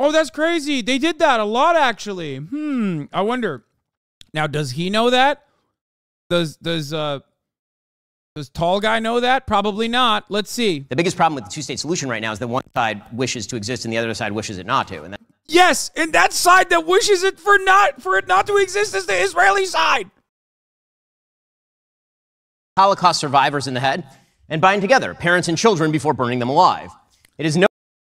Oh, that's crazy. They did that a lot, actually. I wonder. Now, does he know that? Does tall guy know that? Probably not. Let's see. The biggest problem with the two-state solution right now is that one side wishes to exist and the other side wishes it not to. And yes, and that side that wishes it for it not to exist is the Israeli side. Holocaust survivors in the head and bind together parents and children before burning them alive. It is no.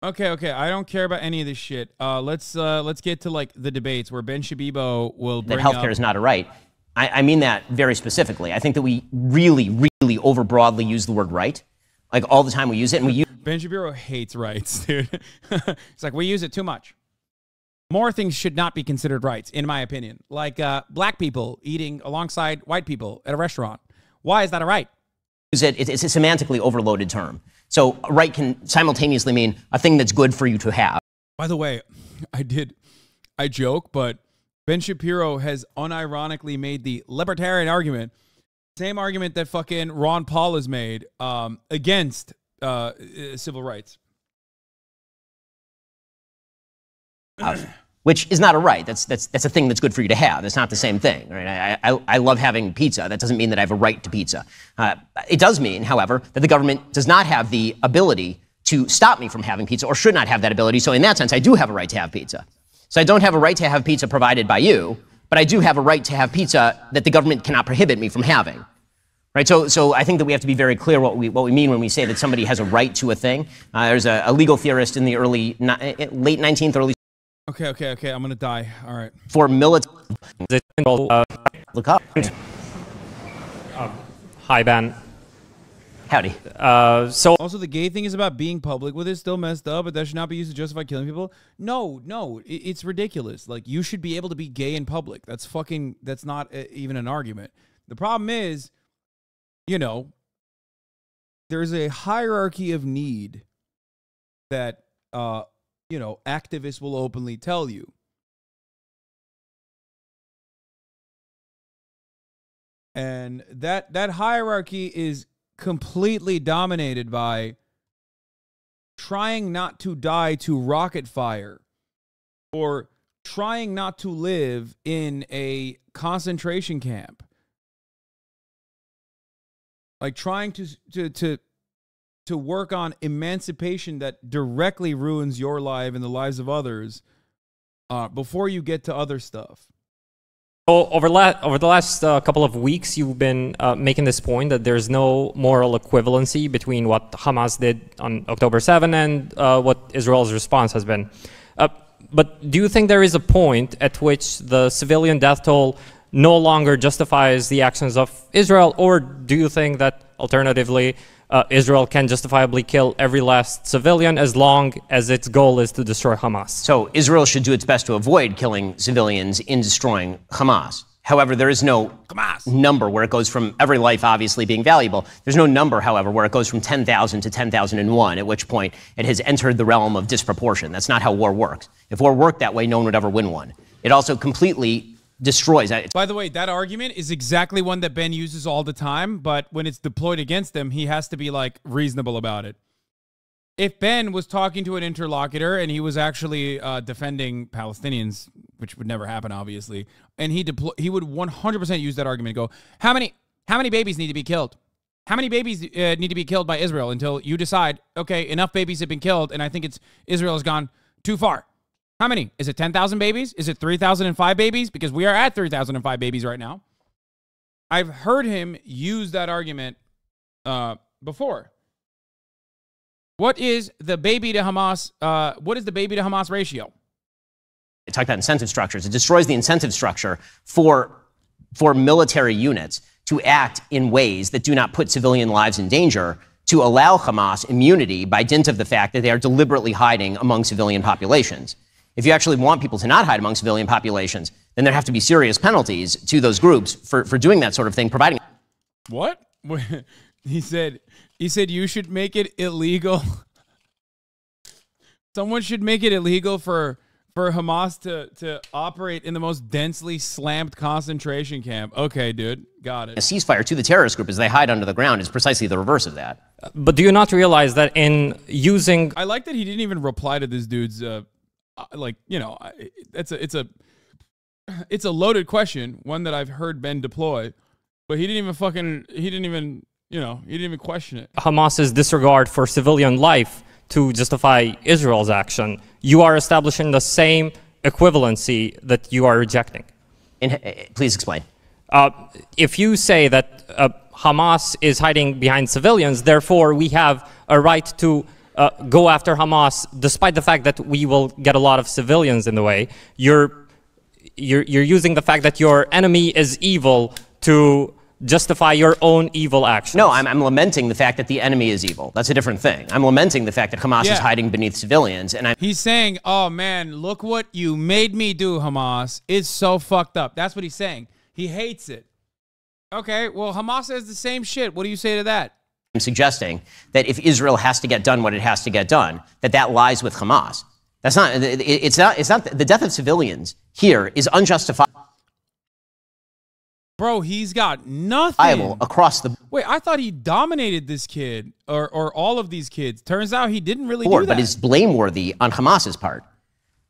Okay. I don't care about any of this shit. Let's get to like the debates where Ben Shabibo will bring that healthcare is not a right. I mean that very specifically. I think that we really overbroadly use the word right. Like all the time we use it, and we use. Ben Shapiro hates rights, dude. It's like we use it too much. More things should not be considered rights, in my opinion. Like black people eating alongside white people at a restaurant. Why is that a right? It's a semantically overloaded term. So a right can simultaneously mean a thing that's good for you to have. By the way, I joke, but Ben Shapiro has unironically made the libertarian argument, same argument that fucking Ron Paul has made against civil rights. Which is not a right. That's a thing that's good for you to have. It's not the same thing. Right? I love having pizza. That doesn't mean that I have a right to pizza. It does mean, however, that the government does not have the ability to stop me from having pizza, or should not have that ability. So in that sense, I do have a right to have pizza. So I don't have a right to have pizza provided by you, but I do have a right to have pizza that the government cannot prohibit me from having. Right? So I think that we have to be very clear what we mean when we say that somebody has a right to a thing. There's a legal theorist in the late 19th, early. Okay. I'm gonna die. All right. For military. Look up. Hi, Ben. Howdy. So also, the gay thing is about being public with it. Still messed up, but that should not be used to justify killing people. No, it's ridiculous. Like, you should be able to be gay in public. That's not even an argument. The problem is, there's a hierarchy of need that, activists will openly tell you. And that hierarchy is completely dominated by trying not to die to rocket fire or trying not to live in a concentration camp. Like trying to work on emancipation that directly ruins your life and the lives of others before you get to other stuff. So over the last couple of weeks, you've been making this point that there's no moral equivalency between what Hamas did on October 7 and what Israel's response has been. But do you think there is a point at which the civilian death toll no longer justifies the actions of Israel, or do you think that alternatively Israel can justifiably kill every last civilian as long as its goal is to destroy Hamas? So Israel should do its best to avoid killing civilians in destroying Hamas. However, there is no number where it goes from every life obviously being valuable. There's no number, however, where it goes from 10,000 to 10,001, at which point it has entered the realm of disproportion. That's not how war works. If war worked that way, no one would ever win one. It also completely destroys. By the way, that argument is exactly one that Ben uses all the time, but when it's deployed against him, he has to be like reasonable about it. If Ben was talking to an interlocutor and he was actually defending Palestinians, which would never happen, obviously, and he would 100% use that argument and go, how many babies need to be killed? How many babies need to be killed by Israel until you decide, okay, enough babies have been killed, and I think Israel has gone too far. How many? Is it 10,000 babies? Is it 3,005 babies? Because we are at 3,005 babies right now. I've heard him use that argument before. What is the baby to Hamas? What is the baby to Hamas ratio? It talked about incentive structures. It destroys the incentive structure for military units to act in ways that do not put civilian lives in danger, to allow Hamas immunity by dint of the fact that they are deliberately hiding among civilian populations. If you actually want people to not hide among civilian populations, then there have to be serious penalties to those groups for doing that sort of thing, providing. What? He said you should make it illegal. Someone should make it illegal for Hamas to operate in the most densely slammed concentration camp. Okay, dude. Got it. A ceasefire to the terrorist group as they hide under the ground is precisely the reverse of that. But do you not realize that in using... I like that he didn't even reply to this dude's like, you know, it's a loaded question, one that I've heard Ben deploy, but he didn't even question it. Hamas's disregard for civilian life to justify Israel's action. You are establishing the same equivalency that you are rejecting. Please explain. If you say that Hamas is hiding behind civilians, therefore we have a right to go after Hamas, despite the fact that we will get a lot of civilians in the way, you're using the fact that your enemy is evil to justify your own evil actions. No, I'm lamenting the fact that the enemy is evil. That's a different thing. I'm lamenting the fact that Hamas is hiding beneath civilians, and he's saying, "Oh man, look what you made me do, Hamas. It's so fucked up." That's what he's saying. He hates it. Okay, well, Hamas says the same shit. What do you say to that? I'm suggesting that if Israel has to get done what it has to get done, that lies with Hamas. That's not. It's not. The death of civilians here is unjustified. Bro, he's got nothing across the. Wait, I thought he dominated this kid or all of these kids. Turns out he didn't really do that. But it's blameworthy on Hamas's part.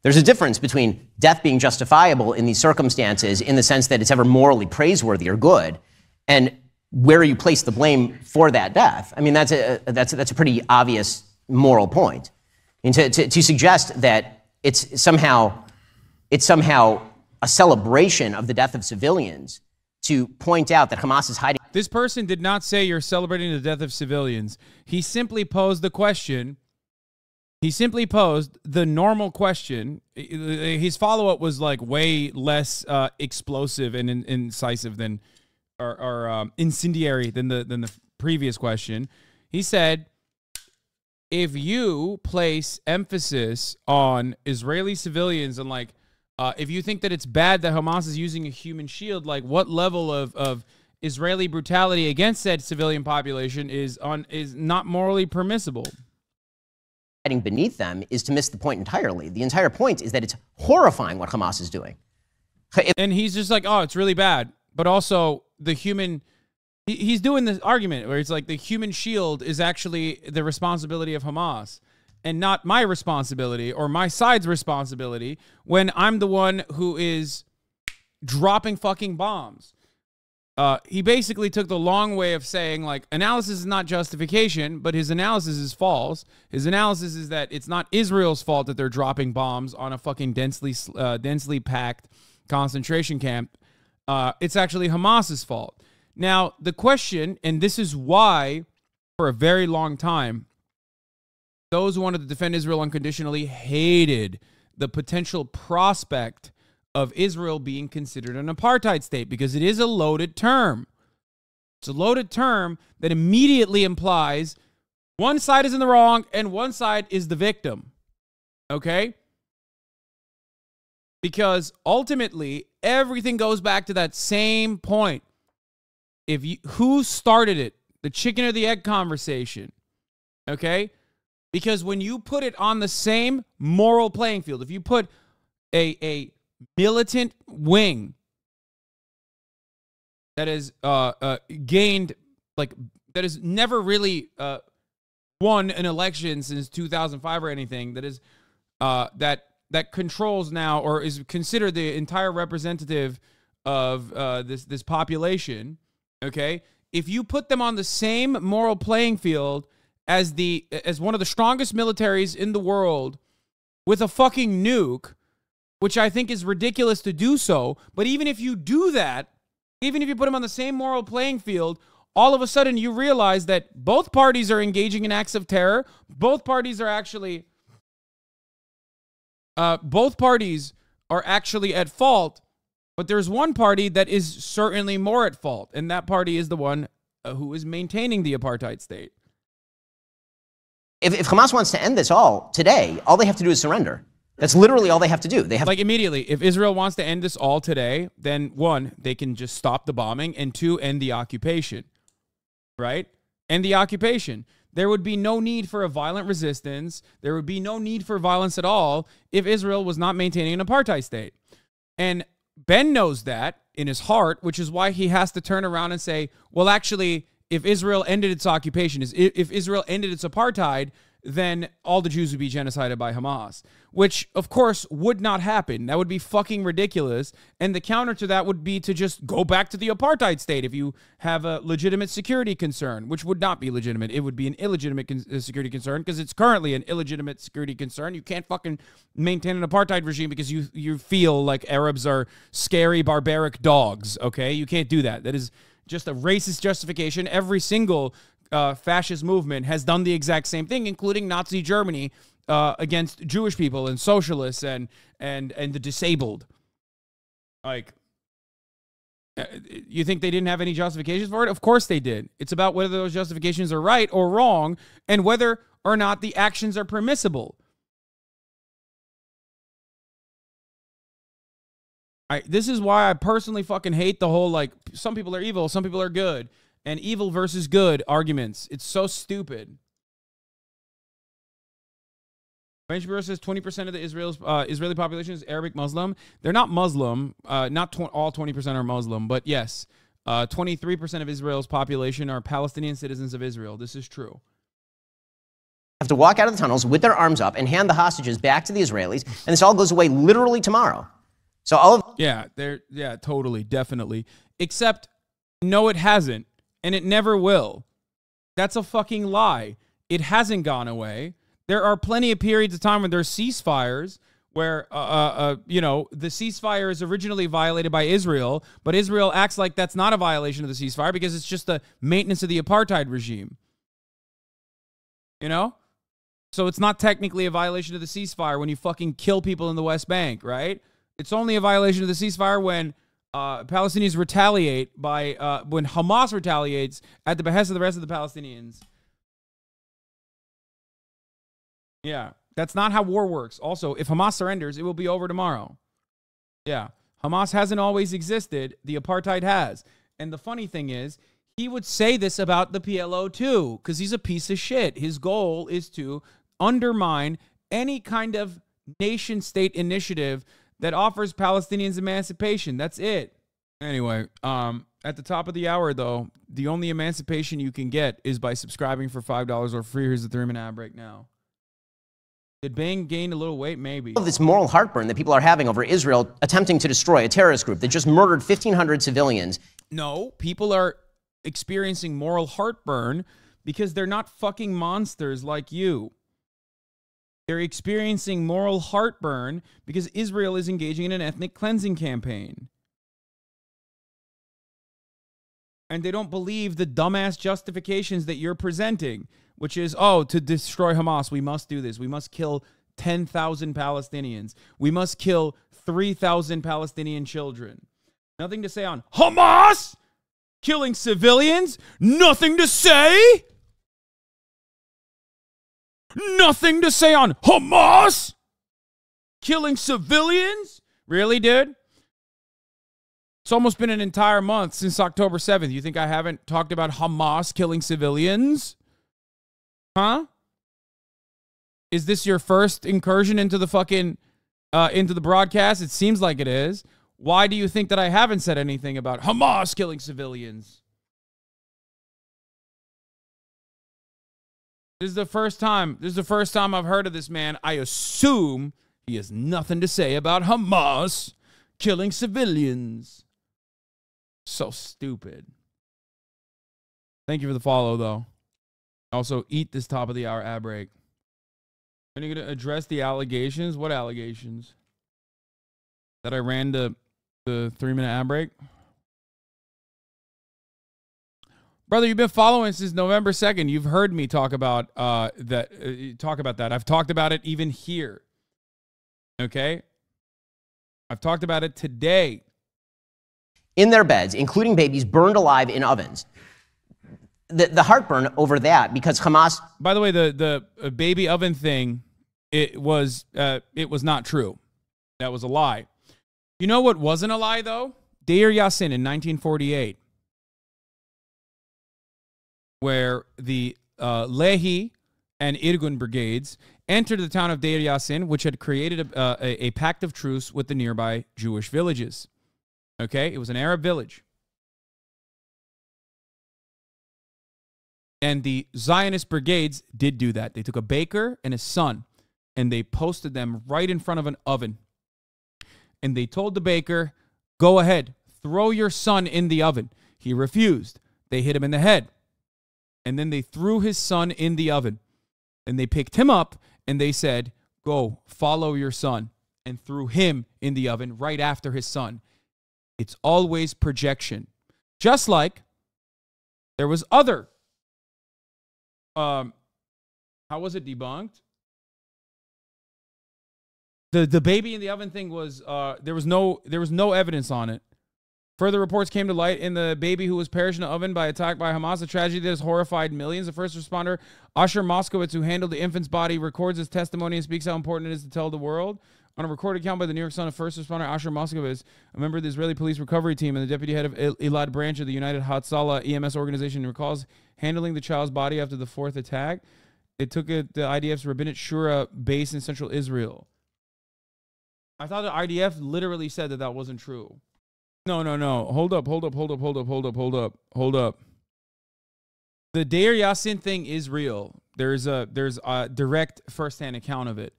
There's a difference between death being justifiable in these circumstances, in the sense that it's ever morally praiseworthy or good, and where you place the blame for that death. I mean, that's a pretty obvious moral point. And to suggest that it's somehow a celebration of the death of civilians to point out that Hamas is hiding. This person did not say you're celebrating the death of civilians. He simply posed the question. He simply posed the normal question. His follow-up was like way less explosive and incisive than, or incendiary than the previous question. He said, if you place emphasis on Israeli civilians and like, if you think that it's bad that Hamas is using a human shield, like what level of Israeli brutality against said civilian population is not morally permissible? Beneath them is to miss the point entirely. The entire point is that it's horrifying what Hamas is doing. And he's just like, oh, it's really bad. But also the human, he's doing this argument where it's like the human shield is actually the responsibility of Hamas and not my responsibility or my side's responsibility when I'm the one who is dropping fucking bombs. He basically took the long way of saying, like, analysis is not justification, but his analysis is false. His analysis is that it's not Israel's fault that they're dropping bombs on a fucking densely packed concentration camp. It's actually Hamas's fault. Now, the question, and this is why, for a very long time, those who wanted to defend Israel unconditionally hated the potential prospect of Israel being considered an apartheid state, because it is a loaded term. It's a loaded term that immediately implies one side is in the wrong and one side is the victim. Okay? Because ultimately, everything goes back to that same point. Who started it? The chicken or the egg conversation. Okay? Because when you put it on the same moral playing field, if you put a militant wing that has gained, like, that has never really won an election since 2005 or anything, that is that controls now or is considered the entire representative of this population. Okay, if you put them on the same moral playing field as one of the strongest militaries in the world with a fucking nuke, which I think is ridiculous to do so. But even if you do that, even if you put them on the same moral playing field, all of a sudden you realize that both parties are engaging in acts of terror. Both parties are actually at fault. But there's one party that is certainly more at fault, and that party is the one who is maintaining the apartheid state. If Hamas wants to end this all today, all they have to do is surrender. That's literally all they have to do. They have, like, immediately. If Israel wants to end this all today, then one, they can just stop the bombing, and two, end the occupation. Right? End the occupation. There would be no need for a violent resistance. There would be no need for violence at all if Israel was not maintaining an apartheid state. And Ben knows that in his heart, which is why he has to turn around and say, well, actually, if Israel ended its occupation, if Israel ended its apartheid, then all the Jews would be genocided by Hamas, which, of course, would not happen. That would be fucking ridiculous. And the counter to that would be to just go back to the apartheid state if you have a legitimate security concern, which would not be legitimate. It would be an illegitimate security concern because it's currently an illegitimate security concern. You can't fucking maintain an apartheid regime because you feel like Arabs are scary, barbaric dogs, okay? You can't do that. That is just a racist justification. Every single fascist movement has done the exact same thing, including Nazi Germany against Jewish people and socialists and the disabled. Like, you think they didn't have any justifications for it? Of course they did. It's about whether those justifications are right or wrong and whether or not the actions are permissible. This is why I personally fucking hate the whole, like, some people are evil, some people are good, and evil versus good arguments. It's so stupid. Shapiro says 20% of the Israeli population is Arabic Muslim. They're not Muslim. Not all 20% are Muslim, but yes, 23% of Israel's population are Palestinian citizens of Israel. This is true. Have to walk out of the tunnels with their arms up and hand the hostages back to the Israelis, and this all goes away literally tomorrow. So all of yeah, totally, definitely. Except, no, it hasn't, and it never will. That's a fucking lie. It hasn't gone away. There are plenty of periods of time when there's ceasefires where, you know, the ceasefire is originally violated by Israel, but Israel acts like that's not a violation of the ceasefire because it's just the maintenance of the apartheid regime. You know? So it's not technically a violation of the ceasefire when you fucking kill people in the West Bank, right? It's only a violation of the ceasefire when Palestinians retaliate by, when Hamas retaliates at the behest of the rest of the Palestinians. Yeah, that's not how war works. Also, if Hamas surrenders, it will be over tomorrow. Yeah, Hamas hasn't always existed. The apartheid has. And the funny thing is, he would say this about the PLO too, because he's a piece of shit. His goal is to undermine any kind of nation-state initiative that offers Palestinians emancipation. That's it. Anyway, at the top of the hour, though, the only emancipation you can get is by subscribing for $5 or free. Here's the 3-minute ad break now. Did Bang gain a little weight? Maybe. This moral heartburn that people are having over Israel attempting to destroy a terrorist group that just murdered 1,500 civilians. No, people are experiencing moral heartburn because they're not fucking monsters like you. They're experiencing moral heartburn because Israel is engaging in an ethnic cleansing campaign. And they don't believe the dumbass justifications that you're presenting, which is, oh, to destroy Hamas, we must do this. We must kill 10,000 Palestinians. We must kill 3,000 Palestinian children. Nothing to say on Hamas killing civilians. Nothing to say. Nothing to say on Hamas killing civilians. Really, dude? It's almost been an entire month since October 7th. You think I haven't talked about Hamas killing civilians? Huh? Is this your first incursion into the fucking, into the broadcast? It seems like it is. Why do you think that I haven't said anything about Hamas killing civilians? This is the first time I've heard of this man. I assume he has nothing to say about Hamas killing civilians. So stupid. Thank you for the follow, though. Also, eat this top of the hour ad break. Are you going to address the allegations? What allegations? That I ran the 3-minute ad break? Brother, you've been following since November 2nd. You've heard me talk about that. I've talked about it even here. Okay? I've talked about it today. In their beds, including babies burned alive in ovens. The heartburn over that, because Hamas... By the way, the baby oven thing, it was not true. That was a lie. You know what wasn't a lie, though? Deir Yassin in 1948, where the Lehi and Irgun brigades entered the town of Deir Yassin, which had created a pact of truce with the nearby Jewish villages. Okay? It was an Arab village. And the Zionist brigades did do that. They took a baker and his son, and they posted them right in front of an oven. And they told the baker, go ahead, throw your son in the oven. He refused. They hit him in the head. And then they threw his son in the oven. And they picked him up, and they said, go, follow your son. And threw him in the oven right after his son. It's always projection. Just like there was other how was it debunked? The baby in the oven thing was there was no evidence on it. Further reports came to light in the baby who was perished in the oven by attack by Hamas, a tragedy that has horrified millions. The first responder, Asher Moskowitz, who handled the infant's body, records his testimony and speaks how important it is to tell the world. On a recorded account by the New York Sun of first responder Asher Moskowitz, a member of the Israeli police recovery team and the deputy head of Elad branch of the United Hatzalah EMS organization, recalls handling the child's body after the fourth attack. It took it the IDF's Rabbinate Shura base in central Israel. I thought the IDF literally said that that wasn't true. No. Hold up. The Deir Yassin thing is real. There's a direct firsthand account of it.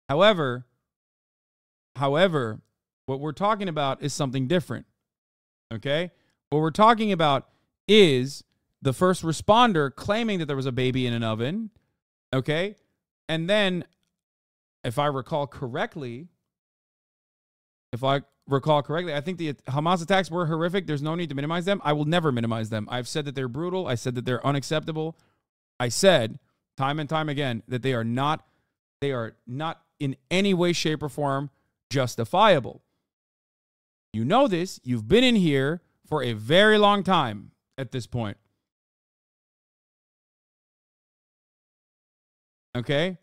However, what we're talking about is something different. Okay? What we're talking about is the first responder claiming that there was a baby in an oven. Okay? And then, if I recall correctly, I think the Hamas attacks were horrific. There's no need to minimize them. I will never minimize them. I've said that they're brutal. I said that they're unacceptable. I said time and time again that they are not in any way, shape, or form justifiable. You know this. You've been in here for a very long time at this point. Okay?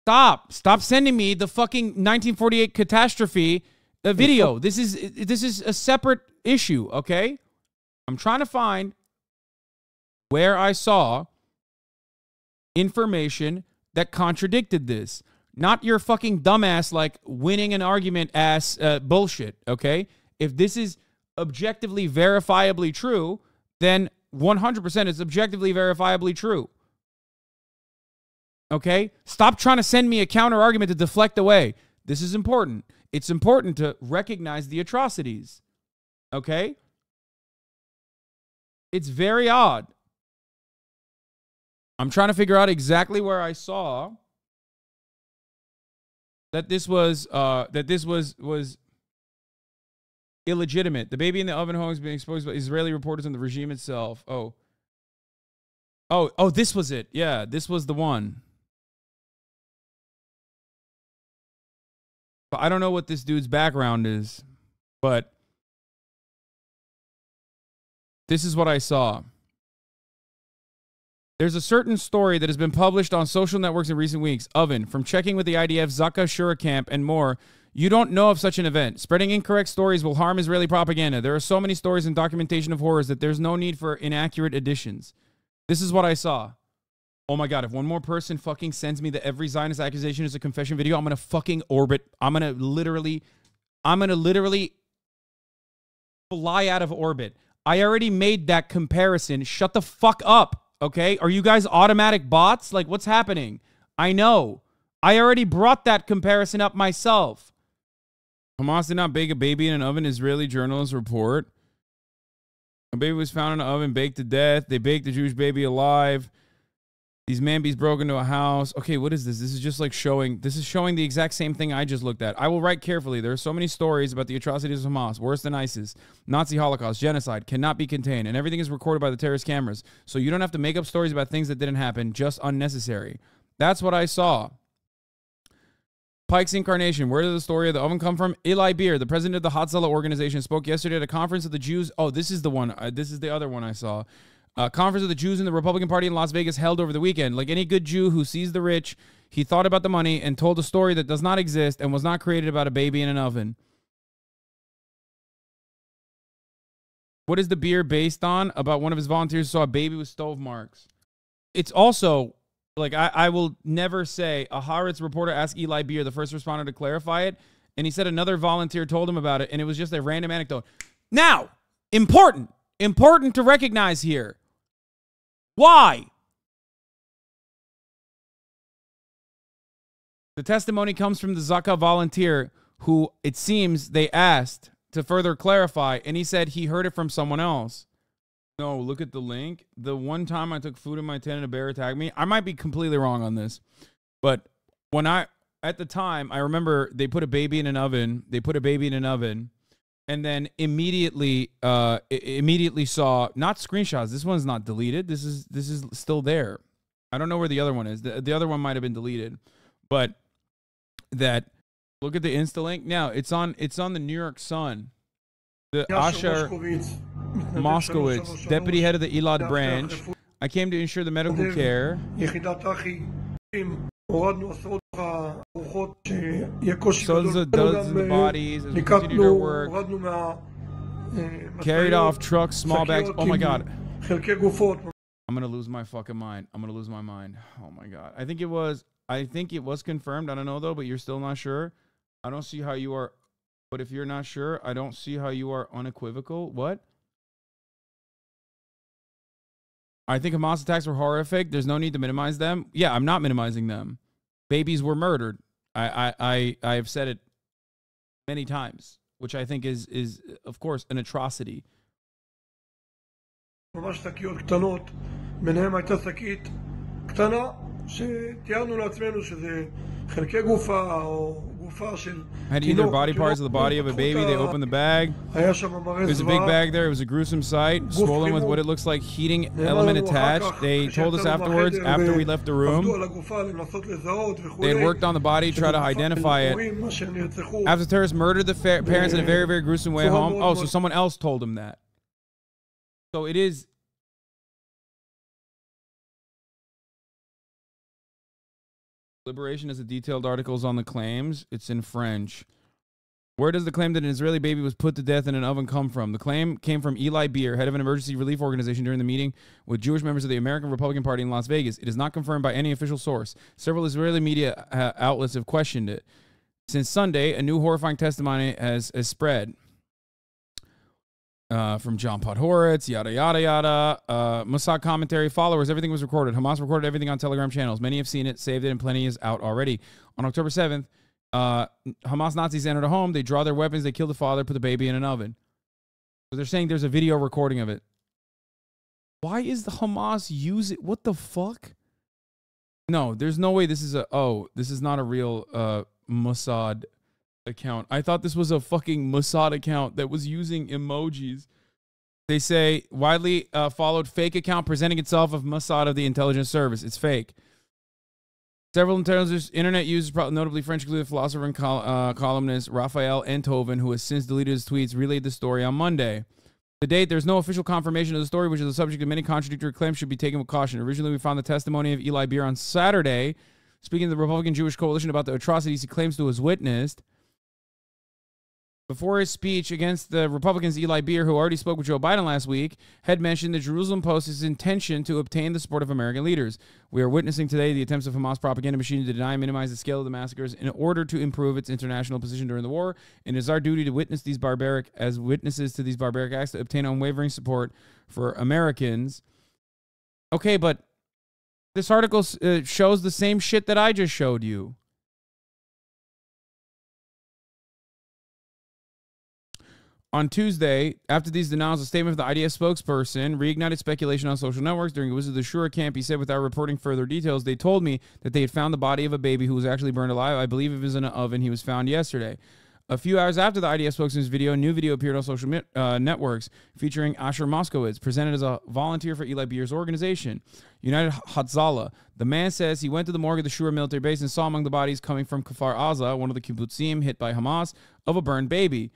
Stop sending me the fucking 1948 catastrophe video. This is a separate issue, okay? I'm trying to find where I saw information that contradicted this. Not your fucking dumbass, like, winning an argument ass bullshit, okay? If this is objectively verifiably true, then 100% it's objectively verifiably true. Okay? Stop trying to send me a counter argument to deflect away. This is important. It's important to recognize the atrocities. Okay? It's very odd. I'm trying to figure out exactly where I saw that this was illegitimate. The baby in the oven home is being exposed by Israeli reporters and the regime itself. Oh, this was it. Yeah, this was the one. But I don't know what this dude's background is, but this is what I saw. There's a certain story that has been published on social networks in recent weeks. Oven, from checking with the IDF, Zaka Shura camp, and more. You don't know of such an event. Spreading incorrect stories will harm Israeli propaganda. There are so many stories and documentation of horrors that there's no need for inaccurate additions. This is what I saw. Oh my God, if one more person fucking sends me that every Zionist accusation is a confession video, I'm going to fucking orbit. I'm going to literally fly out of orbit. I already made that comparison. Shut the fuck up. Okay? Are you guys automatic bots? Like, what's happening? I know. I already brought that comparison up myself. Hamas did not bake a baby in an oven, Israeli journalists report. A baby was found in an oven, baked to death. They baked the Jewish baby alive. These man-bees broke into a house. Okay, what is this? This is just like showing the exact same thing I just looked at. I will write carefully. There are so many stories about the atrocities of Hamas, worse than ISIS, Nazi Holocaust, genocide, cannot be contained, and everything is recorded by the terrorist cameras. So you don't have to make up stories about things that didn't happen, just unnecessary. That's what I saw. Pike's incarnation. Where did the story of the oven come from? Eli Beer, the president of the Hatzalah organization, spoke yesterday at a conference of the Jews. Oh, this is the one. This is the other one I saw. Conference of the Jews in the Republican Party in Las Vegas held over the weekend. Like any good Jew who sees the rich, he thought about the money and told a story that does not exist and was not created about a baby in an oven. What is the beer based on? About one of his volunteers saw a baby with stove marks. It's also, like, I will never say, a Haaretz reporter asked Eli Beer, the first responder, to clarify it, and he said another volunteer told him about it, and it was just a random anecdote. Now, important to recognize here. Why? The testimony comes from the Zaka volunteer who, it seems, they asked to further clarify, and he said he heard it from someone else. No, look at the link. The one time I took food in my tent and a bear attacked me. I might be completely wrong on this, but at the time, I remember they put a baby in an oven. And then immediately saw, not screenshots. This one's not deleted. This is still there. I don't know where the other one is. The other one might have been deleted, but look at the Insta link. Now it's on the New York Sun. The Asher Moskowitz, deputy head of the Elad branch. I came to ensure the medical care. Dozens of the bodies as we continued our work. Carried off trucks, small bags. Oh my God. I'm gonna lose my fucking mind. I'm gonna lose my mind. Oh my God. I think it was confirmed. I don't know though, but you're still not sure. I don't see how you are. But if you're not sure, I don't see how you are unequivocal. What? I think Hamas attacks were horrific. There's no need to minimize them. Yeah, I'm not minimizing them. Babies were murdered. I have said it many times, which I think is of course an atrocity. ממש שקיות קטנות, ביניהם הייתה שקית קטנה שתיארנו לעצמנו שזה חלקי גופה או גופה של had either body parts of the body of a baby. They opened the bag. There's a big bag there. It was a gruesome sight, swollen with what it looks like heating element attached. They told us afterwards, after we left the room, they had worked on the body, tried to identify it. After terrorists murdered the parents in a very, very gruesome way home. Oh, so someone else told him that. So it is. Liberation has the detailed articles on the claims. It's in French. Where does the claim that an Israeli baby was put to death in an oven come from? The claim came from Eli Beer, head of an emergency relief organization, during the meeting with Jewish members of the American Republican Party in Las Vegas. It is not confirmed by any official source. Several Israeli media outlets have questioned it. Since Sunday, a new horrifying testimony has spread. From John Podhoretz, yada, yada, yada. Mossad commentary, followers, everything was recorded. Hamas recorded everything on Telegram channels. Many have seen it, saved it, and plenty is out already. On October 7th, Hamas Nazis entered a home. They draw their weapons. They kill the father, put the baby in an oven. So they're saying there's a video recording of it. Why is the Hamas use it? What the fuck? No, there's no way this is this is not a real Mossad account. I thought this was a fucking Mossad account that was using emojis. They say widely followed fake account presenting itself of Mossad of the intelligence service. It's fake. Several internet users, notably French philosopher and columnist Raphael Enthoven, who has since deleted his tweets, relayed the story on Monday. To date, there's no official confirmation of the story, which is the subject of many contradictory claims, should be taken with caution. Originally, we found the testimony of Eli Beer on Saturday, speaking to the Republican Jewish Coalition about the atrocities he claims to have witnessed. Before his speech against the Republicans, Eli Beer, who already spoke with Joe Biden last week, had mentioned the Jerusalem Post's intention to obtain the support of American leaders. We are witnessing today the attempts of Hamas propaganda machine to deny and minimize the scale of the massacres in order to improve its international position during the war. And it is our duty to witness these witnesses to these barbaric acts to obtain unwavering support for Americans. Okay, but this article shows the same shit that I just showed you. On Tuesday, after these denials, a statement from the IDF spokesperson reignited speculation on social networks. During a visit to the Shura camp, he said, without reporting further details, they told me that they had found the body of a baby who was actually burned alive. I believe it was in an oven. He was found yesterday. A few hours after the IDF spokesman's video, a new video appeared on social networks featuring Asher Moskowitz, presented as a volunteer for Eli Beer's organization, United Hatzalah. The man says he went to the morgue of the Shura military base and saw among the bodies coming from Kfar Aza, one of the kibbutzim hit by Hamas, of a burned baby.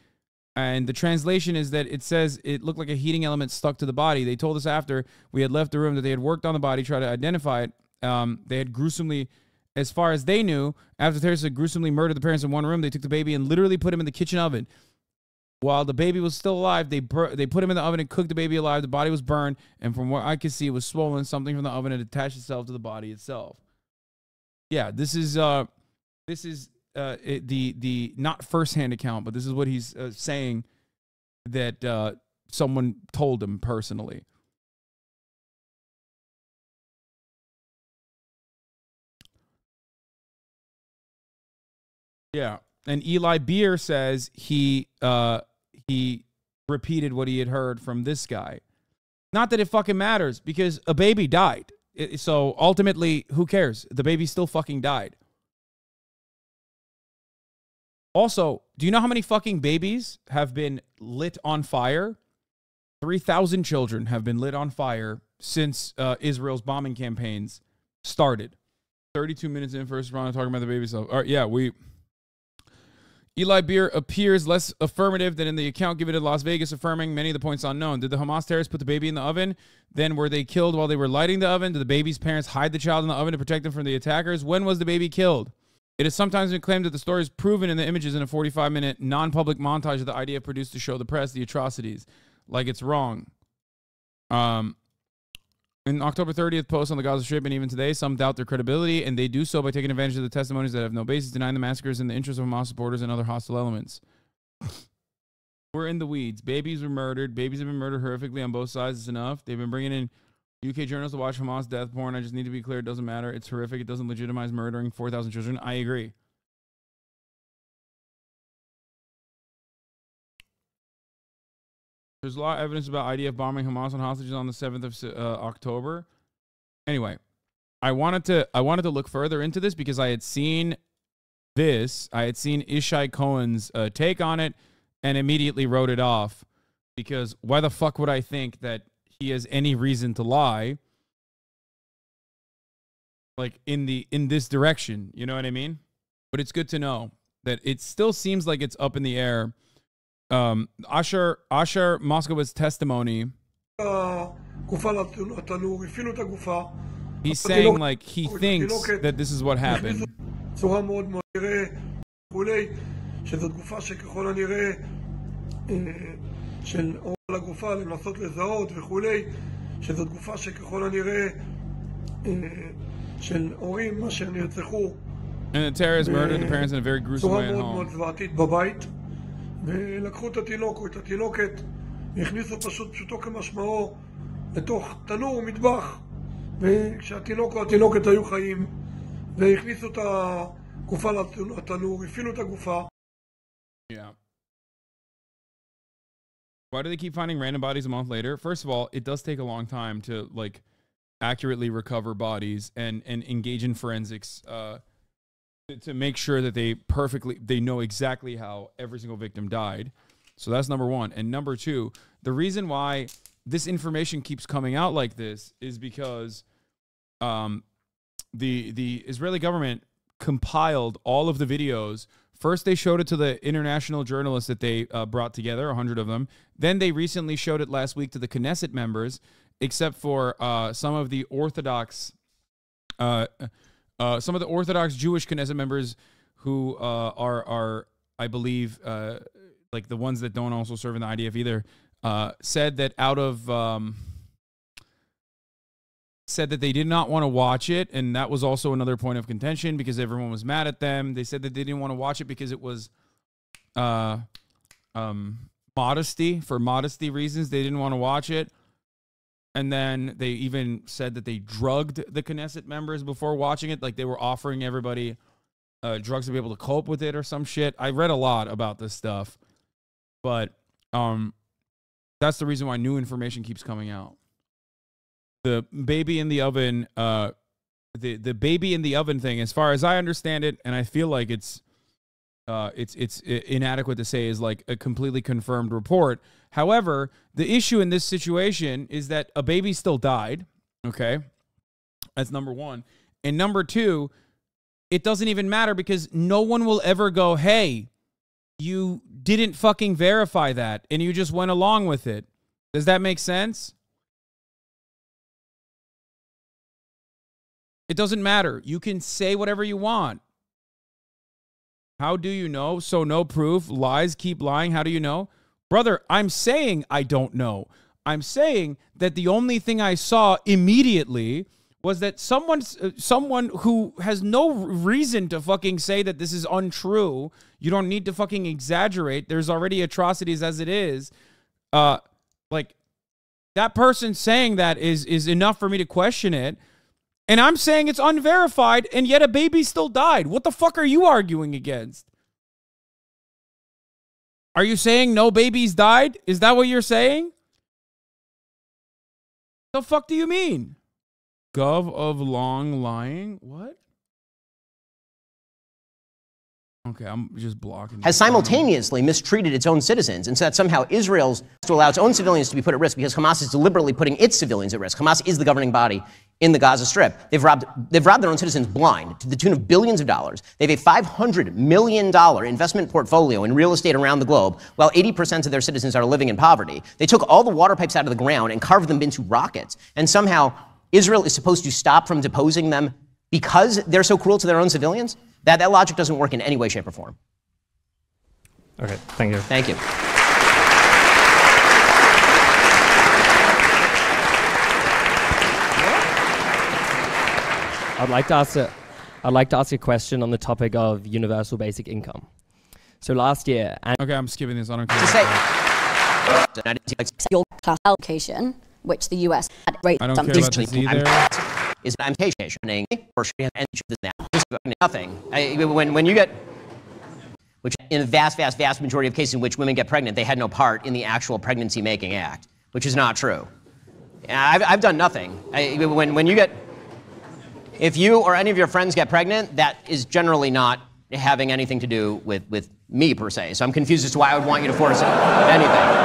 And the translation is that it says it looked like a heating element stuck to the body. They told us after we had left the room that they had worked on the body, tried to identify it. They had gruesomely, as far as they knew, after terrorists had gruesomely murdered the parents in one room, they took the baby and literally put him in the kitchen oven. While the baby was still alive, they put him in the oven and cooked the baby alive. The body was burned, and from what I could see, it was swollen. Something from the oven had attached itself to the body itself. Yeah, this is the not firsthand account, but this is what he's saying that someone told him personally. Yeah. And Eli Beer says he repeated what he had heard from this guy. Not that it fucking matters, because a baby died. So ultimately, who cares? The baby still fucking died. Also, do you know how many fucking babies have been lit on fire? 3,000 children have been lit on fire since Israel's bombing campaigns started. 32 minutes in, first round, talking about the baby stuff. All right, yeah, Eli Beer appears less affirmative than in the account given to Las Vegas, affirming many of the points unknown. Did the Hamas terrorists put the baby in the oven? Then were they killed while they were lighting the oven? Did the baby's parents hide the child in the oven to protect them from the attackers? When was the baby killed? It has sometimes been claimed that the story is proven in the images in a 45-minute non-public montage of the idea produced to show the press the atrocities. Like it's wrong. In October 30th post on the Gaza Strip, and even today, some doubt their credibility, and they do so by taking advantage of the testimonies that have no basis, denying the massacres in the interest of Hamas supporters and other hostile elements. We're in the weeds. Babies were murdered. Babies have been murdered horrifically on both sides. It's enough. They've been bringing in UK journalists to watch Hamas death porn. I just need to be clear. It doesn't matter. It's horrific. It doesn't legitimize murdering 4,000 children. I agree. There's a lot of evidence about IDF bombing Hamas and hostages on the 7th of October. Anyway, I wanted to look further into this because I had seen this. I had seen Ishai Cohen's take on it and immediately wrote it off because why the fuck would I think that he has any reason to lie? Like in this direction, you know what I mean? But it's good to know that it still seems like it's up in the air. Asher Moskowitz's testimony, he's saying like he thinks that this is what happened. And the terrorists murdered the parents in a very gruesome way at home. ולקחו את התינוק או את התינוקת והכניסו פשוטו כמשמעו לתוך תנור מטבח וכשהתינוק או התינוקת היו חיים והכניסו את הגופה לתנור, הפעילו את הגופה. Yeah. Why do they keep finding random bodies a month later? First of all, it does take a long time to like accurately recover bodies and engage in forensics to make sure that they know exactly how every single victim died. So that's number one. And number two, the reason why this information keeps coming out like this is because the Israeli government compiled all of the videos. First, they showed it to the international journalists that they brought together, 100 of them. Then they recently showed it last week to the Knesset members, except for some of the Orthodox Jewish Knesset members who are I believe, like the ones that don't also serve in the IDF either, said that said that they did not want to watch it, and that was also another point of contention because everyone was mad at them. They said that they didn't want to watch it because it was modesty, for modesty reasons. They didn't want to watch it. And then they even said that they drugged the Knesset members before watching it. Like they were offering everybody drugs to be able to cope with it or some shit. I read a lot about this stuff. But that's the reason why new information keeps coming out. The baby in the oven, the baby in the oven thing, as far as I understand it, and I feel like it's inadequate to say is like a completely confirmed report. However, the issue in this situation is that a baby still died. Okay. That's number one. And number two, it doesn't even matter because no one will ever go, hey, you didn't fucking verify that and you just went along with it. Does that make sense? It doesn't matter. You can say whatever you want. How do you know? So no proof. Lies keep lying. How do you know? Brother, I'm saying I don't know. I'm saying that the only thing I saw immediately was that someone who has no reason to fucking say that this is untrue. You don't need to fucking exaggerate. There's already atrocities as it is. Like that person saying that is enough for me to question it. And I'm saying it's unverified, and yet a baby still died. What the fuck are you arguing against? Are you saying no babies died? Is that what you're saying? The fuck do you mean? Gov of long lying? What? Okay, I'm just blocking. Has simultaneously mistreated its own citizens, and so that somehow Israel's to allow its own civilians to be put at risk because Hamas is deliberately putting its civilians at risk. Hamas is the governing body in the Gaza Strip. They've robbed their own citizens blind to the tune of billions of dollars. They have a $500 million investment portfolio in real estate around the globe, while 80% of their citizens are living in poverty. They took all the water pipes out of the ground and carved them into rockets. And somehow Israel is supposed to stop from deposing them because they're so cruel to their own civilians? That logic doesn't work in any way, shape, or form. Okay, thank you. Thank you. I'd like to ask a question on the topic of universal basic income. So last year, okay, I'm skipping this. I don't care. Your class allocation, which the US had raised. I don't care about this either. Is an amputation or nothing. When you get, which in a vast majority of cases in which women get pregnant, they had no part in the actual pregnancy making act, which is not true. I've done nothing. When you get, if you or any of your friends get pregnant, that is generally not having anything to do with me per se. So I'm confused as to why I would want you to force anything.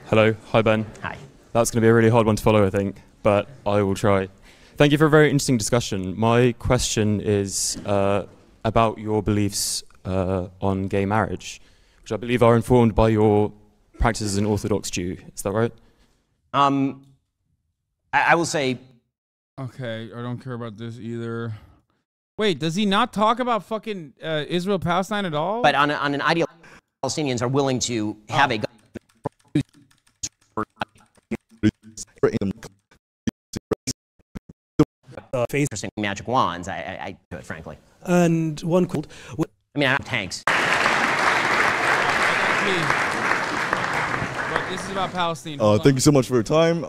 Hello. Hi, Ben. Hi. That's going to be a really hard one to follow, I think, but I will try. Thank you for a very interesting discussion. My question is about your beliefs on gay marriage, which I believe are informed by your practice as an Orthodox Jew. Is that right? I will say... Okay, I don't care about this either. Wait, does he not talk about fucking Israel-Palestine at all? But on an ideal, Palestinians are willing to have a... interesting magic wands. I do it, frankly. And one called... I mean, I have tanks. But this is about Palestine. Thank you so much for your time.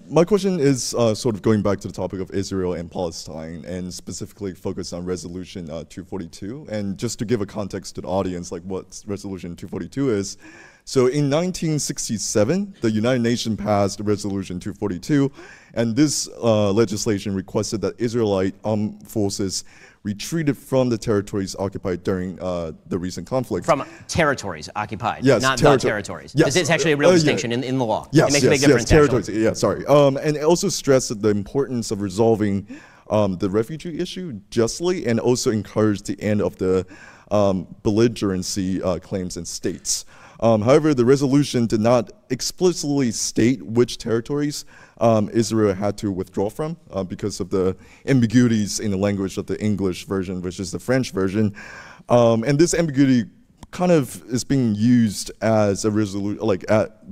My question is sort of going back to the topic of Israel and Palestine, and specifically focused on Resolution 242. And just to give a context to the audience, like what Resolution 242 is. So in 1967, the United Nations passed Resolution 242, and this legislation requested that Israelite armed forces retreated from the territories occupied during the recent conflict. From territories occupied, yes, not the territories. Yes. It's actually a real distinction in the law. Yes, it makes a big difference. Territories. Yeah, sorry. And it also stressed the importance of resolving the refugee issue justly, and also encouraged the end of the belligerency claims in states. However, the resolution did not explicitly state which territories Israel had to withdraw from because of the ambiguities in the language of the English version versus the French version. And this ambiguity kind of is being used as a resolution, like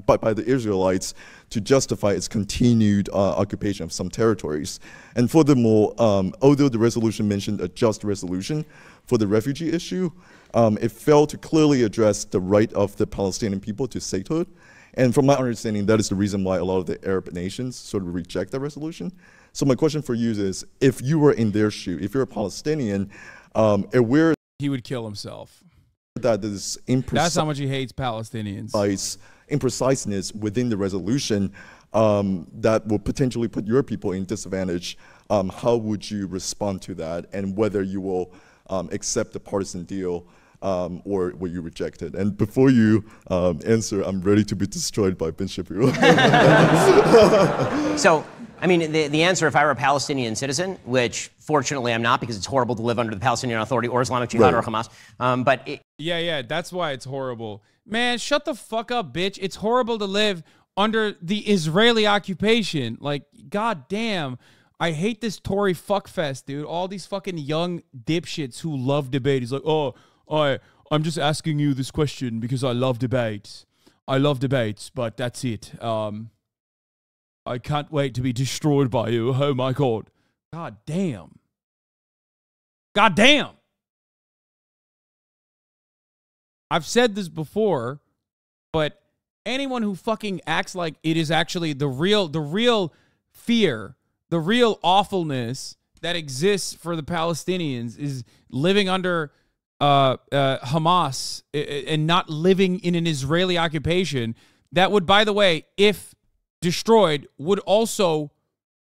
by the Israelites to justify its continued occupation of some territories. And furthermore, although the resolution mentioned a just resolution for the refugee issue, it failed to clearly address the right of the Palestinian people to statehood. And from my understanding, that is the reason why a lot of the Arab nations sort of reject that resolution. So my question for you is, if you were in their shoe, if you're a Palestinian, aware he would kill himself. That is that's how much he hates Palestinians. Impreciseness within the resolution that will potentially put your people in disadvantage. How would you respond to that, and whether you will accept the partisan deal or will you reject it? And before you answer, I'm ready to be destroyed by Ben Shapiro. So, I mean, the answer, if I were a Palestinian citizen, which fortunately I'm not because it's horrible to live under the Palestinian Authority or Islamic Jihad or Hamas, yeah, that's why it's horrible. Man, shut the fuck up, bitch. It's horrible to live under the Israeli occupation. Like, goddamn. I hate this Tory fuckfest, dude. All these fucking young dipshits who love debate. He's like, oh, I'm just asking you this question because I love debates. I love debates, but that's it. I can't wait to be destroyed by you. Oh my God. God damn. God damn. I've said this before, but anyone who fucking acts like it is actually the real fear, the real awfulness that exists for the Palestinians is living under Hamas and not living in an Israeli occupation that would, by the way, if destroyed, would also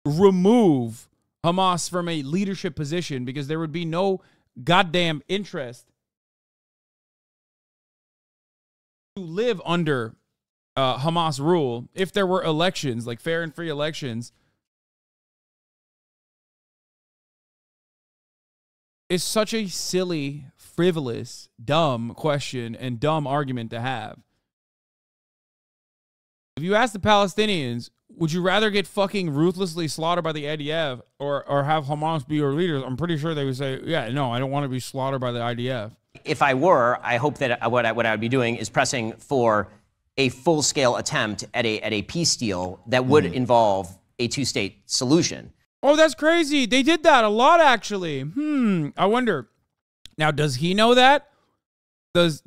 remove Hamas from a leadership position, because there would be no goddamn interest to live under Hamas rule if there were elections, like fair and free elections. Is such a silly, frivolous, dumb question and dumb argument to have. If you ask the Palestinians, would you rather get fucking ruthlessly slaughtered by the IDF or have Hamas be your leaders? I'm pretty sure they would say, yeah, no, I don't want to be slaughtered by the IDF. If I were, I hope that what I would be doing is pressing for a full-scale attempt at a peace deal that would involve a two-state solution. Oh, that's crazy. They did that a lot, actually. I wonder. Now, does he know that? Does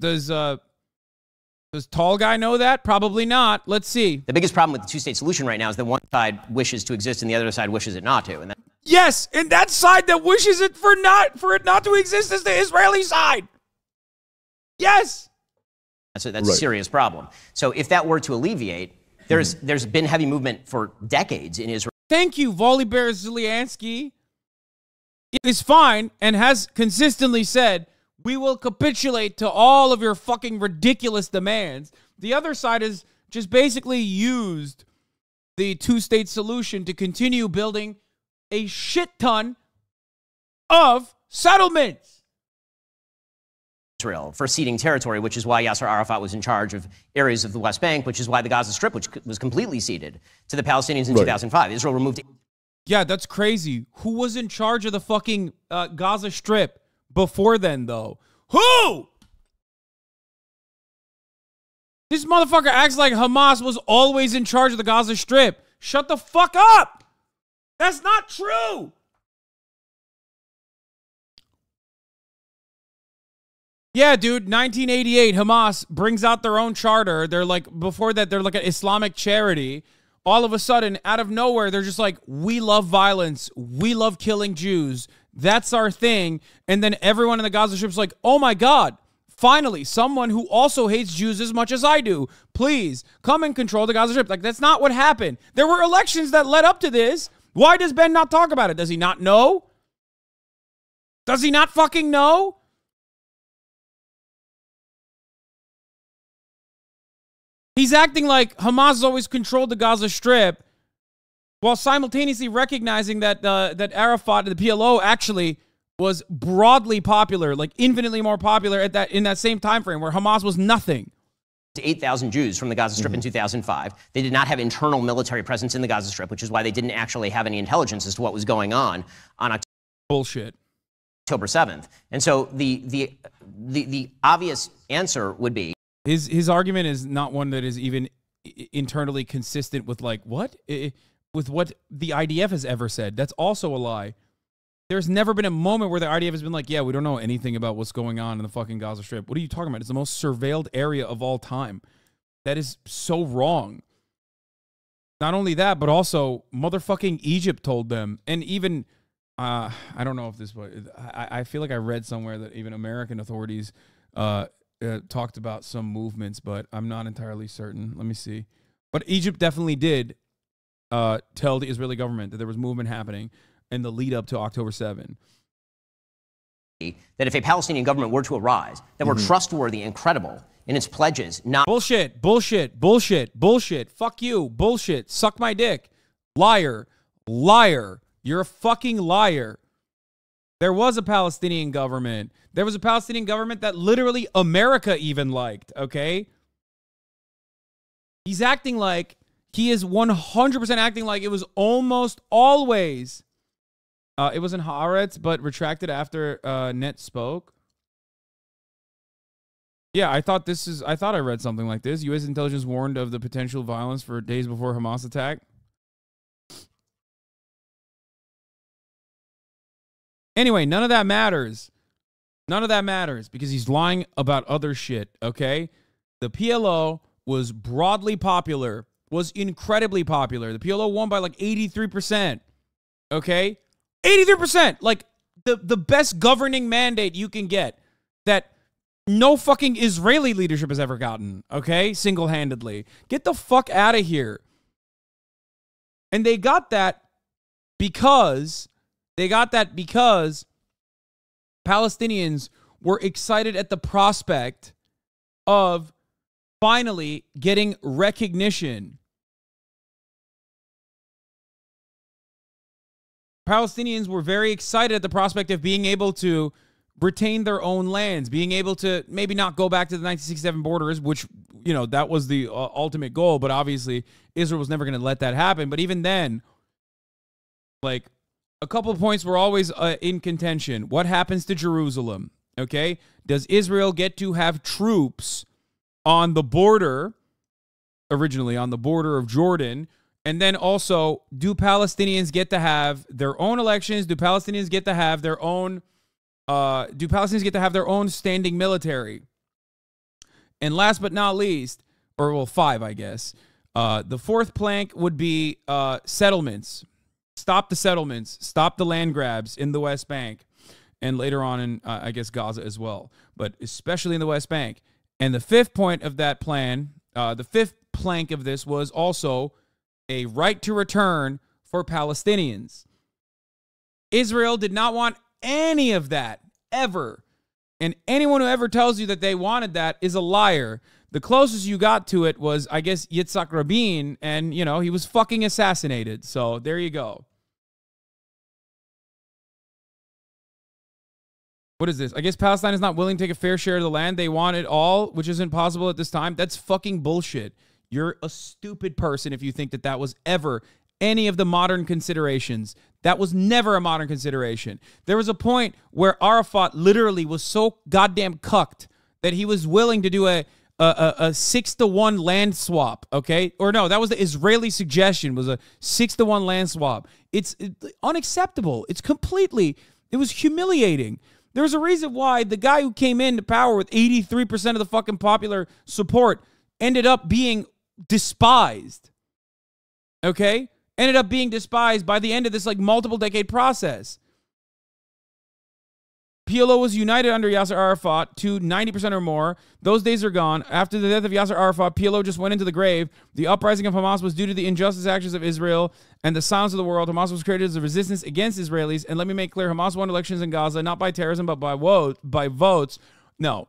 Tall Guy know that? Probably not. Let's see. The biggest problem with the two-state solution right now is that one side wishes to exist and the other side wishes it not to. And yes, and that side that wishes it for it not to exist is the Israeli side. Yes. That's a serious problem. So if that were to alleviate, there's been heavy movement for decades in Israel. Thank you, Volodymyr Zelensky. It is fine and has consistently said, we will capitulate to all of your fucking ridiculous demands. The other side has just basically used the two-state solution to continue building a shit ton of settlements. Israel for ceding territory, which is why Yasser Arafat was in charge of areas of the West Bank, which is why the Gaza Strip, which was completely ceded to the Palestinians in 2005. Israel removed. Yeah, that's crazy. Who was in charge of the fucking Gaza Strip before then, though? Who? This motherfucker acts like Hamas was always in charge of the Gaza Strip. Shut the fuck up. That's not true. Yeah, dude, 1988, Hamas brings out their own charter. They're like, before that, they're like an Islamic charity. All of a sudden, out of nowhere, they're just like, we love violence. We love killing Jews. That's our thing. And then everyone in the Gaza Strip's like, oh my God, finally, someone who also hates Jews as much as I do. Please, come and control the Gaza Strip. Like, that's not what happened. There were elections that led up to this. Why does Ben not talk about it? Does he not know? Does he not fucking know? He's acting like Hamas has always controlled the Gaza Strip while simultaneously recognizing that that Arafat, the PLO, actually was broadly popular, like infinitely more popular in that same time frame where Hamas was nothing. 8,000 Jews from the Gaza Strip in 2005. They did not have internal military presence in the Gaza Strip, which is why they didn't actually have any intelligence as to what was going on Bullshit. October 7th. And so the obvious answer would be his argument is not one that is even internally consistent with like with what the IDF has ever said. That's also a lie. There's never been a moment where the IDF has been like, yeah, we don't know anything about what's going on in the fucking Gaza Strip. What are you talking about? It's the most surveilled area of all time. That is so wrong. Not only that, but also motherfucking Egypt told them. And even, I don't know if this was, I feel like I read somewhere that even American authorities talked about some movements, but I'm not entirely certain. Let me see. But Egypt definitely did tell the Israeli government that there was movement happening in the lead up to October 7. That if a Palestinian government were to arise, that were trustworthy and credible in its pledges, not bullshit, bullshit, bullshit, bullshit, fuck you, bullshit, suck my dick, liar, liar, you're a fucking liar. There was a Palestinian government. There was a Palestinian government that literally America even liked, okay? He's acting like, he is 100% acting like it was almost always, it was in Haaretz, but retracted after Net spoke. Yeah, I thought I read something like this. U.S. intelligence warned of the potential violence for days before Hamas attack. Anyway, none of that matters. None of that matters because he's lying about other shit, okay? The PLO was broadly popular, was incredibly popular. The PLO won by like 83%. Okay? 83%! Like, the best governing mandate you can get that no fucking Israeli leadership has ever gotten, okay? Single-handedly. Get the fuck out of here. And they got that because Palestinians were excited at the prospect of finally getting recognition. Palestinians were very excited at the prospect of being able to retain their own lands, being able to maybe not go back to the 1967 borders, which, you know, that was the ultimate goal, but obviously Israel was never going to let that happen. But even then, like, a couple of points were always in contention. What happens to Jerusalem? Okay? Does Israel get to have troops on the border, originally on the border of Jordan? And then also, do Palestinians get to have their own elections? Do Palestinians get to have their own standing military? And last but not least, or well, 5, I guess. The fourth plank would be settlements. Stop the settlements. Stop the land grabs in the West Bank. And later on in, I guess, Gaza as well. But especially in the West Bank. And the fifth point of that plan, the fifth plank of this was also a right to return for Palestinians. Israel did not want any of that, ever. And anyone who ever tells you that they wanted that is a liar. The closest you got to it was, I guess, Yitzhak Rabin, and, you know, he was fucking assassinated. So there you go. What is this? I guess Palestine is not willing to take a fair share of the land. They want it all, which isn't possible at this time. That's fucking bullshit. You're a stupid person if you think that that was ever any of the modern considerations. That was never a modern consideration. There was a point where Arafat literally was so goddamn cucked that he was willing to do a 6-to-1 land swap, okay? Or no, that was the Israeli suggestion, was a 6-to-1 land swap. It's unacceptable. It was humiliating. There's a reason why the guy who came into power with 83% of the fucking popular support ended up being despised, okay? Ended up being despised by the end of this, like, multiple decade process. PLO was united under Yasser Arafat to 90% or more. Those days are gone. After the death of Yasser Arafat, PLO just went into the grave. The uprising of Hamas was due to the injustice actions of Israel and the silence of the world. Hamas was created as a resistance against Israelis. And let me make clear, Hamas won elections in Gaza, not by terrorism, but by votes. No,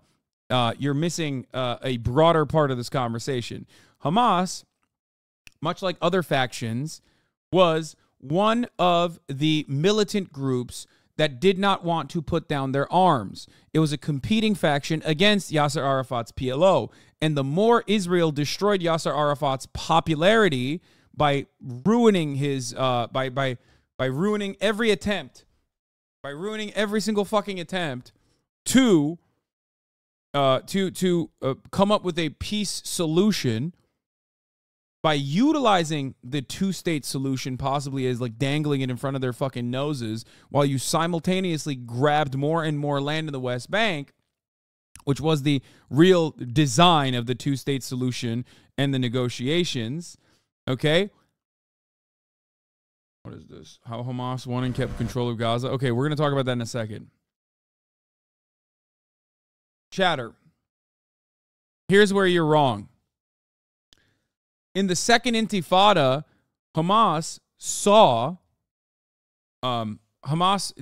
you're missing a broader part of this conversation. Hamas, much like other factions, was one of the militant groups that did not want to put down their arms. It was a competing faction against Yasser Arafat's PLO. And the more Israel destroyed Yasser Arafat's popularity by ruining his, by ruining every attempt, by ruining every single fucking attempt to come up with a peace solution, by utilizing the two-state solution possibly as like dangling it in front of their fucking noses while you simultaneously grabbed more and more land in the West Bank, which was the real design of the two-state solution and the negotiations, okay? What is this? How Hamas won and kept control of Gaza. Okay, we're going to talk about that in a second. Chatter. Here's where you're wrong. In the second intifada, Hamas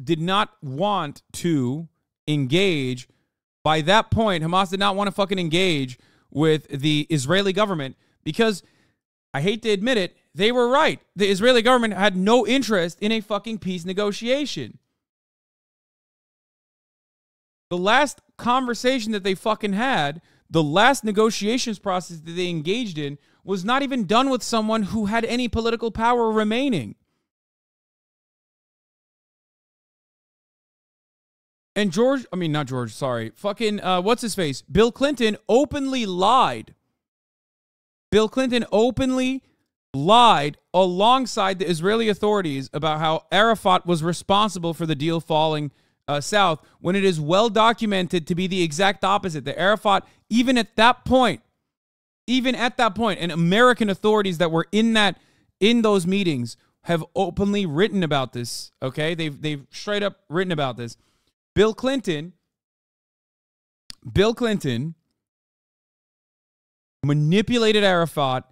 did not want to engage. By that point, Hamas did not want to fucking engage with the Israeli government because, I hate to admit it, they were right. The Israeli government had no interest in a fucking peace negotiation. The last conversation that they fucking had, the last negotiations process that they engaged in, was not even done with someone who had any political power remaining. And what's his face? Bill Clinton openly lied. Bill Clinton openly lied alongside the Israeli authorities about how Arafat was responsible for the deal falling south, when it is well documented to be the exact opposite. That Arafat, even at that point, even at that point, and American authorities that were in those meetings have openly written about this. Okay, they've straight up written about this. Bill Clinton manipulated Arafat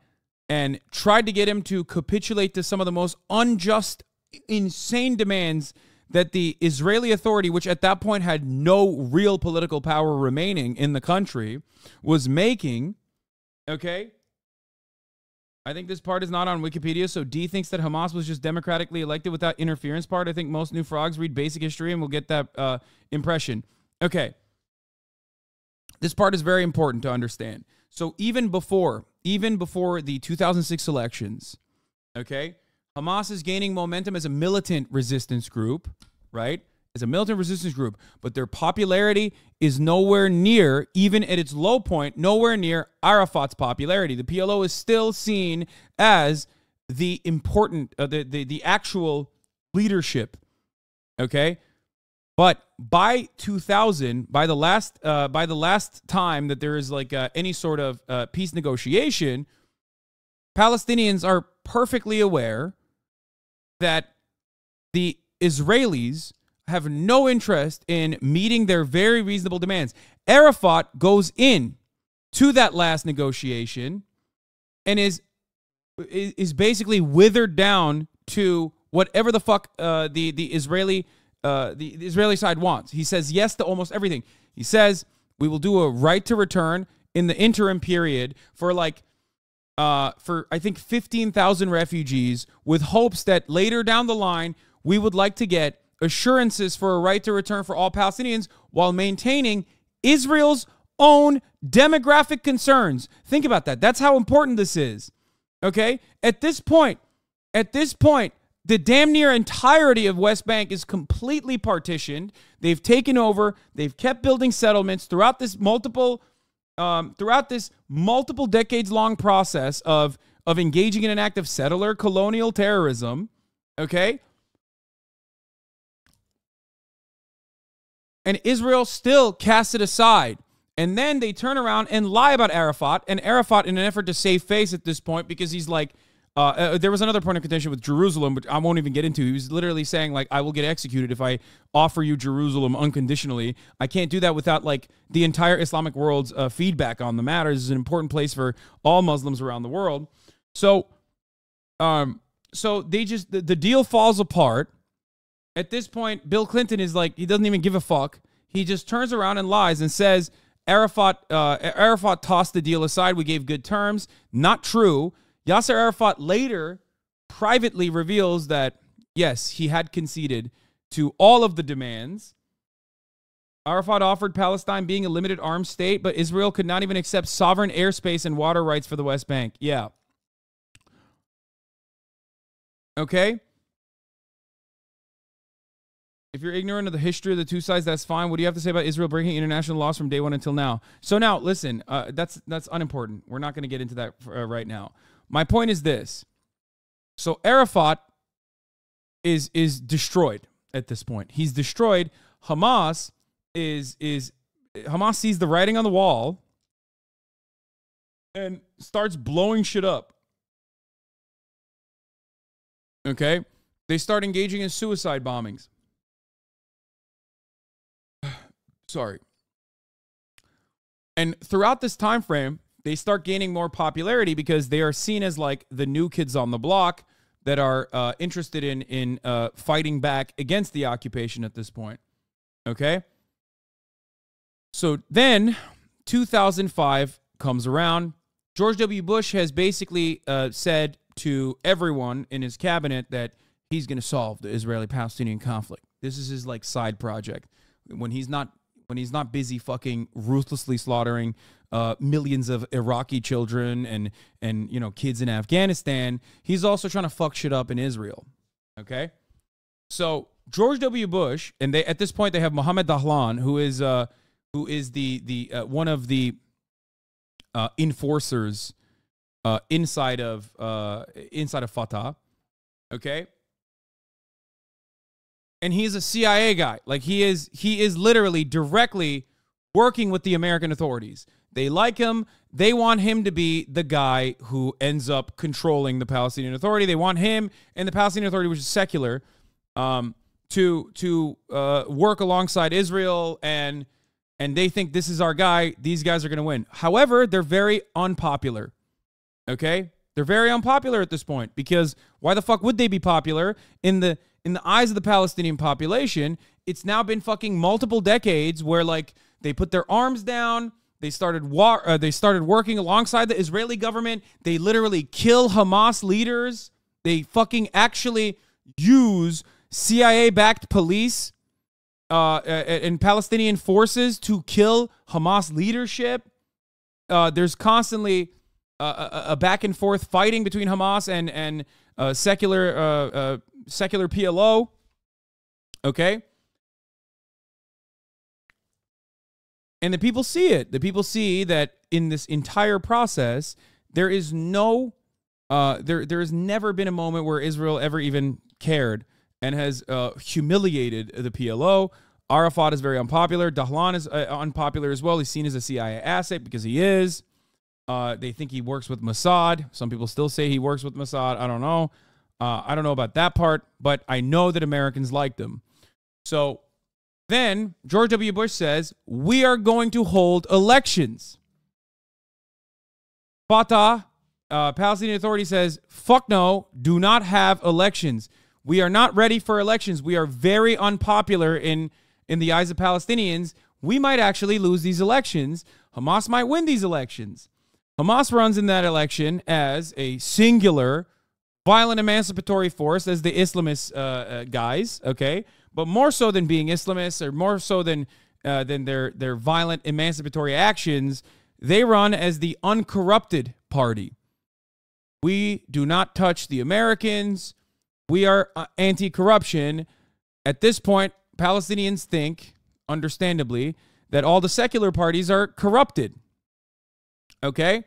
and tried to get him to capitulate to some of the most unjust, insane demands that the Israeli Authority, which at that point had no real political power remaining in the country, was making. Okay? I think this part is not on Wikipedia, so D thinks that Hamas was just democratically elected without interference part. I think most new frogs read basic history and will get that impression. Okay. This part is very important to understand. So even before the 2006 elections, okay, Hamas is gaining momentum as a militant resistance group, right? As a militant resistance group, but their popularity is nowhere near, even at its low point, nowhere near Arafat's popularity. The PLO is still seen as the important, the actual leadership, okay? But by 2000, by the last time that there is like any sort of peace negotiation, Palestinians are perfectly aware that the Israelis have no interest in meeting their very reasonable demands. Arafat goes in to that last negotiation and is basically withered down to whatever the fuck the Israeli side wants. He says yes to almost everything. He says we will do a right to return in the interim period for I think 15,000 refugees, with hopes that later down the line we would like to get assurances for a right to return for all Palestinians while maintaining Israel's own demographic concerns. Think about that. That's how important this is. Okay? At this point, the damn near entirety of West Bank is completely partitioned. They've taken over. They've kept building settlements throughout this multiple decades long process of engaging in an act of settler colonial terrorism. Okay? And Israel still casts it aside. And then they turn around and lie about Arafat. And Arafat, in an effort to save face at this point, because he's like, there was another point of contention with Jerusalem, which I won't even get into. He was literally saying, like, I will get executed if I offer you Jerusalem unconditionally. I can't do that without, like, the entire Islamic world's feedback on the matter. This is an important place for all Muslims around the world. So they just, the deal falls apart. At this point, Bill Clinton is like, he doesn't even give a fuck. He just turns around and lies and says, Arafat tossed the deal aside. We gave good terms. Not true. Yasser Arafat later privately reveals that, yes, he had conceded to all of the demands. Arafat offered Palestine being a limited arms state, but Israel could not even accept sovereign airspace and water rights for the West Bank. Yeah. Okay? If you're ignorant of the history of the two sides, that's fine. What do you have to say about Israel breaking international laws from day one until now? So now, listen, that's unimportant. We're not going to get into that right now. My point is this. So Arafat is destroyed at this point. He's destroyed. Hamas Hamas sees the writing on the wall and starts blowing shit up. Okay? They start engaging in suicide bombings. Sorry. And throughout this time frame, they start gaining more popularity because they are seen as like the new kids on the block that are interested in fighting back against the occupation at this point. Okay? So then 2005 comes around. George W. Bush has basically said to everyone in his cabinet that he's going to solve the Israeli-Palestinian conflict. This is his like side project. When he's not busy fucking ruthlessly slaughtering millions of Iraqi children and you know kids in Afghanistan, he's also trying to fuck shit up in Israel. Okay? So George W. Bush, and they at this point they have Mohammed Dahlan, who is the one of the enforcers inside of Fatah. Okay? And he's a CIA guy. Like he is literally directly working with the American authorities. They like him. They want him to be the guy who ends up controlling the Palestinian Authority. They want him and the Palestinian Authority, which is secular, to work alongside Israel, and they think this is our guy. These guys are going to win. However, they're very unpopular. Okay? They're very unpopular at this point, because why the fuck would they be popular? In the eyes of the Palestinian population, it's now been fucking multiple decades where, like, they put their arms down. They started working alongside the Israeli government. They literally kill Hamas leaders. They fucking actually use CIA-backed police and Palestinian forces to kill Hamas leadership. There's constantly a back and forth fighting between Hamas and secular PLO. Okay. And the people see it. The people see that in this entire process, there is no, there has never been a moment where Israel ever even cared and has humiliated the PLO. Arafat is very unpopular. Dahlan is unpopular as well. He's seen as a CIA asset because he is. They think he works with Mossad. Some people still say he works with Mossad. I don't know. I don't know about that part, but I know that Americans liked him. So then George W. Bush says, we are going to hold elections. Fatah, Palestinian Authority, says, fuck no, do not have elections. We are not ready for elections. We are very unpopular in the eyes of Palestinians. We might actually lose these elections. Hamas might win these elections. Hamas runs in that election as a singular, violent emancipatory force, as the Islamist guys, okay? But more so than being Islamists, or more so than their violent emancipatory actions, they run as the uncorrupted party. We do not touch the Americans. We are anti-corruption. At this point, Palestinians think, understandably, that all the secular parties are corrupted. Okay?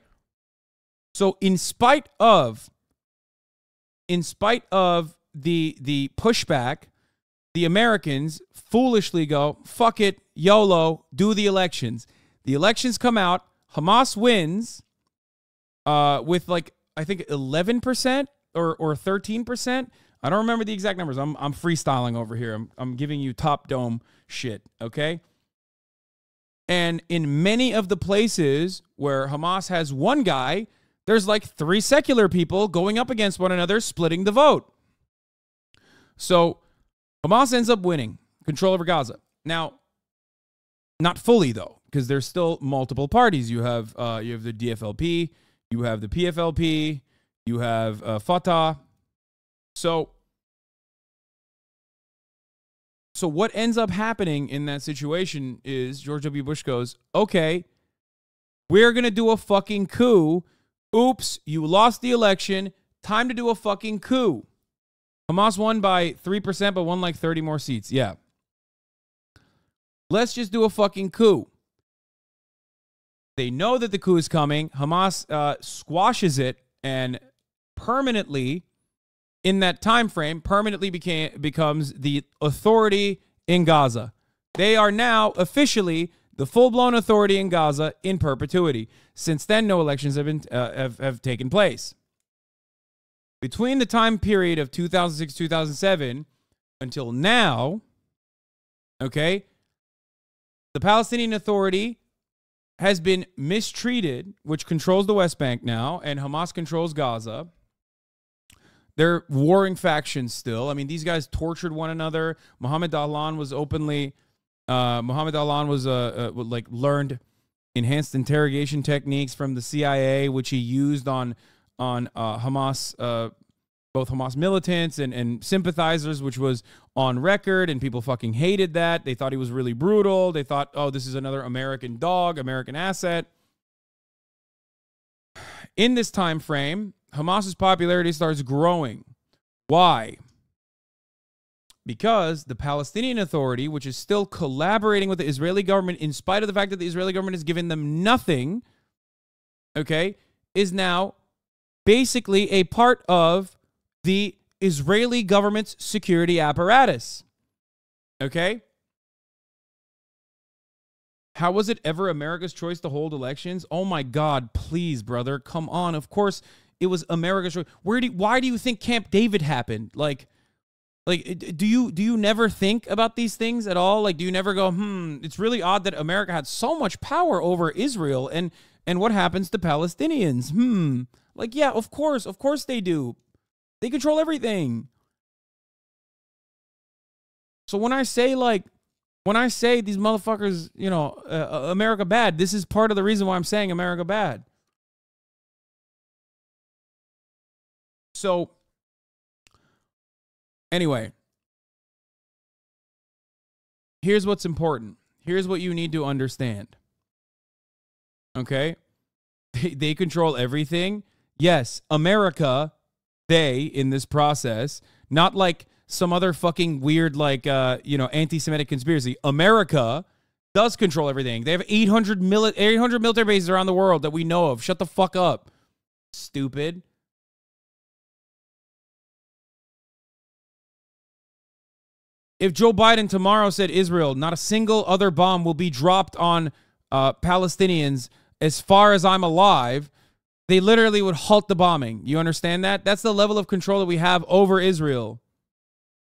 So in spite of the pushback, the Americans foolishly go, fuck it, YOLO, do the elections. The elections come out, Hamas wins with, like, I think 11% or 13%. I don't remember the exact numbers. I'm freestyling over here. I'm giving you top dome shit, okay? And in many of the places where Hamas has one guy, there's like 3 secular people going up against one another, splitting the vote. So Hamas ends up winning control over Gaza. Now, not fully though, because there's still multiple parties. You have the DFLP, you have the PFLP, you have Fatah. So what ends up happening in that situation is George W. Bush goes, okay, we're going to do a fucking coup. Oops, you lost the election. Time to do a fucking coup. Hamas won by 3%, but won like 30 more seats. Yeah. Let's just do a fucking coup. They know that the coup is coming. Hamas squashes it, and permanently, in that time frame, permanently becomes the authority in Gaza. They are now officially the full-blown authority in Gaza in perpetuity. Since then, no elections have taken place. Between the time period of 2006-2007 until now, okay, the Palestinian Authority has been mistreated, which controls the West Bank now, and Hamas controls Gaza. They're warring factions still. I mean, these guys tortured one another. Mohammed Dahlan was learned enhanced interrogation techniques from the CIA, which he used on Hamas, both Hamas militants and sympathizers, which was on record, and people fucking hated that. They thought he was really brutal. They thought, oh, this is another American dog, American asset. In this time frame, Hamas's popularity starts growing. Why? Because the Palestinian Authority, which is still collaborating with the Israeli government in spite of the fact that the Israeli government has given them nothing, okay, is now basically a part of the Israeli government's security apparatus. Okay? How was it ever America's choice to hold elections? Oh my God, please, brother, come on. Of course, it was America's choice. Why do you think Camp David happened? Like, do you never think about these things at all? Like, do you never go, it's really odd that America had so much power over Israel, and what happens to Palestinians? Like, yeah, of course they do. They control everything. So when I say these motherfuckers, you know, America bad, this is part of the reason why I'm saying America bad. So, anyway, here's what's important. Here's what you need to understand. Okay? They control everything. Yes, America, they, in this process, not like some other fucking weird, like, anti-Semitic conspiracy. America does control everything. They have 800 military bases around the world that we know of. Shut the fuck up. Stupid. If Joe Biden tomorrow said Israel, not a single other bomb will be dropped on Palestinians as far as I'm alive, they literally would halt the bombing. You understand that? That's the level of control that we have over Israel.